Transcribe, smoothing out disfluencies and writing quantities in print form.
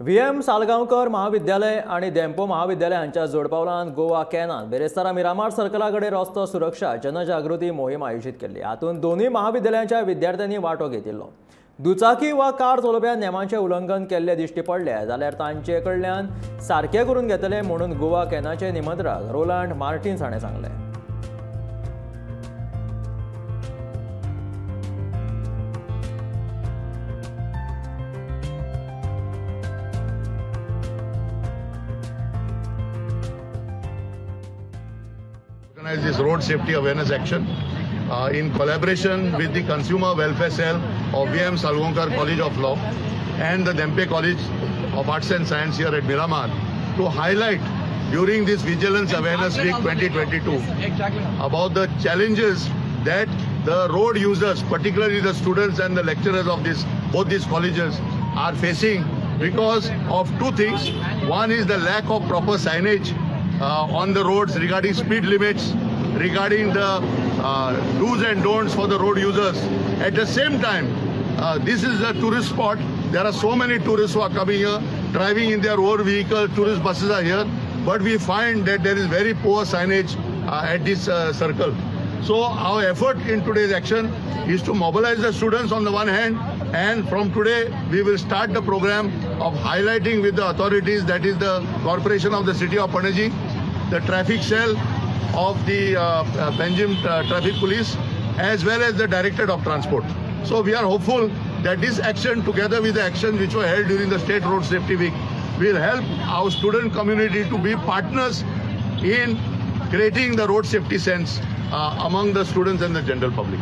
VM. Salgaocar महाविद्यालय आणि देंपो महाविद्यालय हांच्या जोडपावलान गोवा कॅनान बेरेस्तारा मिरामार सर्कलाकडे रस्तो सुरक्षा जनजागृती मोहीम आयोजित केल्ली। हातूंत दोन्ही महाविद्यालयांच्या विद्यार्थ्यांनी वांटो घेतिल्लो। दुचाकी वा कार चलोवप्या नेमांचें उल्लंघन केल्ले दिश्टी पडले जाल्यार तांचे कडल्यान सारके करून घेतले म्हणून गोवा कॅनाचे निमंत्रक रोलांड मार्टिन्स हाणें सांगलें। Organize this road safety awareness action in collaboration with the Consumer Welfare Cell of V.M. Salgaonkar College of Law and the Dempe College of Arts and Science here at Miramar to highlight during this Vigilance Awareness Week 2022 about the challenges that the road users, particularly the students and the lecturers of both these colleges, are facing because of two things. One is the lack of proper signage on the roads regarding speed limits, regarding the do's and don'ts for the road users. At the same time, this is a tourist spot. There are so many tourists who are coming here, driving in their own vehicle. Tourist buses are here, but we find that there is very poor signage at this circle. So our effort in today's action is to mobilize the students on the one hand, and from today we will start the program of highlighting with the authorities, that is the Corporation of the City of Panaji, the traffic cell of the Benjamin Traffic Police, as well as the Directorate of Transport. So we are hopeful that this action, together with the actions which were held during the State Road Safety Week, will help our student community to be partners in creating the road safety sense among the students and the general public.